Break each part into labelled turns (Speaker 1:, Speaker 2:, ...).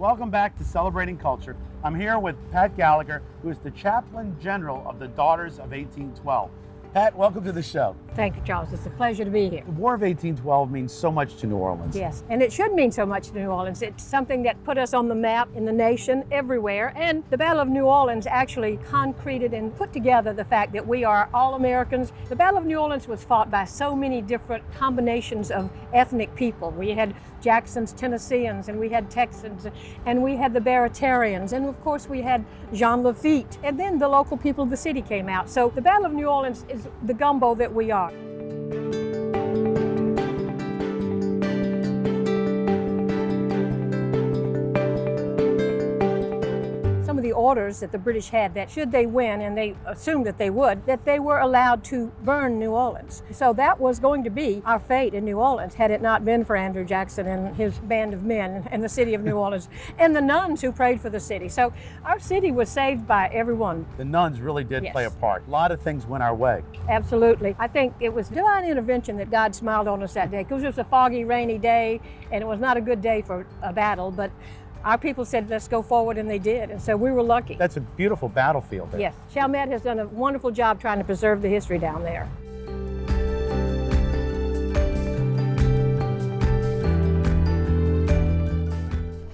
Speaker 1: Welcome back to Celebrating Culture. I'm here with Pat Gallagher, who is the Chaplain General of the Daughters of 1812. Pat, welcome to the show.
Speaker 2: Thank you, Charles. It's a pleasure to be here.
Speaker 1: The War of 1812 means so much to New Orleans.
Speaker 2: Yes, and it should mean so much to New Orleans. It's something that put us on the map in the nation, everywhere. And the Battle of New Orleans actually concreted and put together the fact that we are all Americans. The Battle of New Orleans was fought by so many different combinations of ethnic people. We had Jackson's Tennesseans, and we had Texans, and we had the Baratarians, and of course we had Jean Lafitte. And then the local people of the city came out. So the Battle of New Orleans is the gumbo that we are. Some of the orders that the British had that should they win, and they assumed that they would, that they were allowed to burn New Orleans. So that was going to be our fate in New Orleans had it not been for Andrew Jackson and his band of men and the city of New Orleans and the nuns who prayed for the city. So our city was saved by everyone.
Speaker 1: The nuns really did play a part. A lot of things went our way.
Speaker 2: Absolutely. I think it was divine intervention that God smiled on us that day, because it was a foggy, rainy day, and it was not a good day for a battle, but our people said, let's go forward, and they did, and so we were lucky.
Speaker 1: That's a beautiful battlefield there.
Speaker 2: Yes, Chalmette has done a wonderful job trying to preserve the history down there.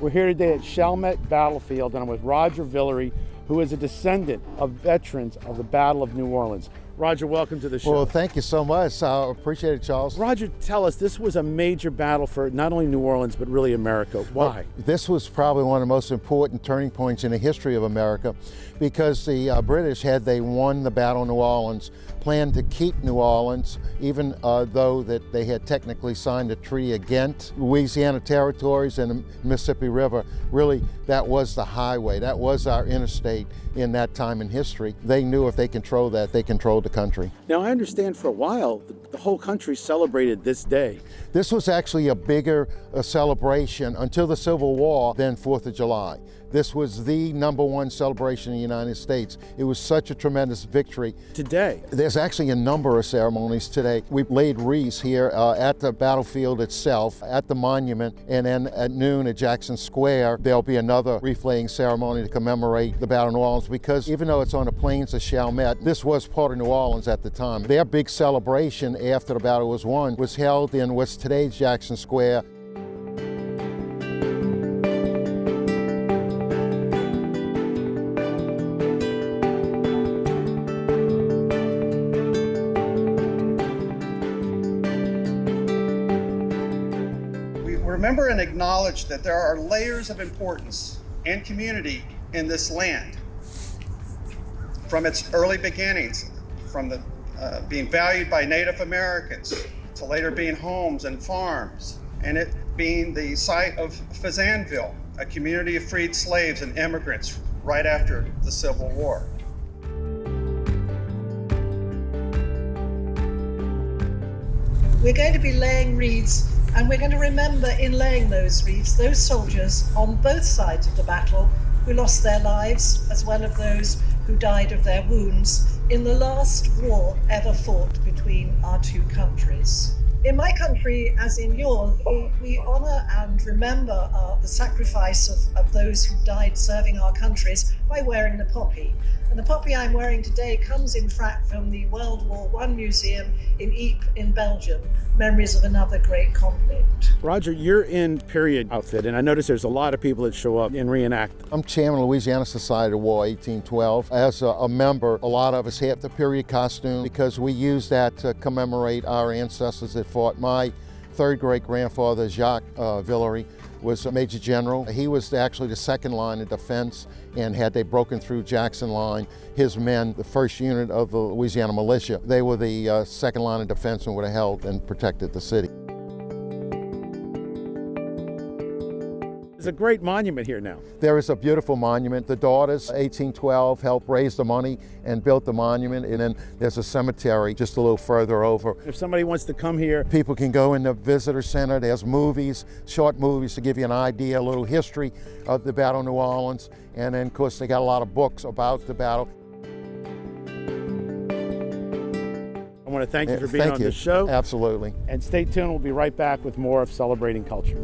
Speaker 1: We're here today at Chalmette Battlefield, and I'm with Roger Villere, who is a descendant of veterans of the Battle of New Orleans. Roger, welcome to the show.
Speaker 3: Well, thank you so much. I appreciate it, Charles.
Speaker 1: Roger, tell us, this was a major battle for not only New Orleans, but really America. Why?
Speaker 3: Well, this was probably one of the most important turning points in the history of America, because the British, had they won the Battle of New Orleans, planned to keep New Orleans, even though that they had technically signed the Treaty of Ghent. Louisiana territories and the Mississippi River, really, that was the highway. That was our interstate in that time in history. They knew if they controlled that, they controlled the country.
Speaker 1: Now, I understand for a while, the whole country celebrated this day.
Speaker 3: This was actually a bigger celebration until the Civil War than 4th of July. This was the #1 celebration in the United States. It was such a tremendous victory.
Speaker 1: Today,
Speaker 3: there's actually a number of ceremonies today. We've laid wreaths here at the battlefield itself, at the monument, and then at noon at Jackson Square, there'll be another wreath laying ceremony to commemorate the Battle of New Orleans, because even though it's on the plains of Chalmette, this was part of New Orleans at the time. Their big celebration after the battle was won was held in what's today's Jackson Square.
Speaker 4: Remember and acknowledge that there are layers of importance and community in this land. From its early beginnings, from the being valued by Native Americans, to later being homes and farms, and it being the site of Faisanville, a community of freed slaves and immigrants right after the Civil War.
Speaker 5: We're going to be laying wreaths, and we're going to remember in laying those wreaths those soldiers on both sides of the battle who lost their lives, as well as those who died of their wounds in the last war ever fought between our two countries. In my country, as in yours, we honour and remember the sacrifice of those who died serving our countries by wearing the poppy. And the poppy I'm wearing today comes in fact from the World War I Museum in Ypres in Belgium, memories of another great conflict.
Speaker 1: Roger, you're in period outfit, and I notice there's a lot of people that show up and reenact.
Speaker 3: I'm chairman of Louisiana Society of War 1812. As a member, a lot of us have the period costume because we use that to commemorate our ancestors that fought. My third great-grandfather, Jacques Villere, was a major general. He was actually the second line of defense, and had they broken through Jackson line, his men, the first unit of the Louisiana militia, they were the second line of defense and would have held and protected the city.
Speaker 1: There's a great monument here now.
Speaker 3: There is a beautiful monument. The Daughters, 1812, helped raise the money and built the monument, and then there's a cemetery just a little further over.
Speaker 1: If somebody wants to come here,
Speaker 3: people can go in the visitor center. There's movies, short movies to give you an idea, a little history of the Battle of New Orleans, and then of course they got a lot of books about the battle.
Speaker 1: I want to thank you for being on the show.
Speaker 3: Absolutely.
Speaker 1: And stay tuned, we'll be right back with more of Celebrating Culture.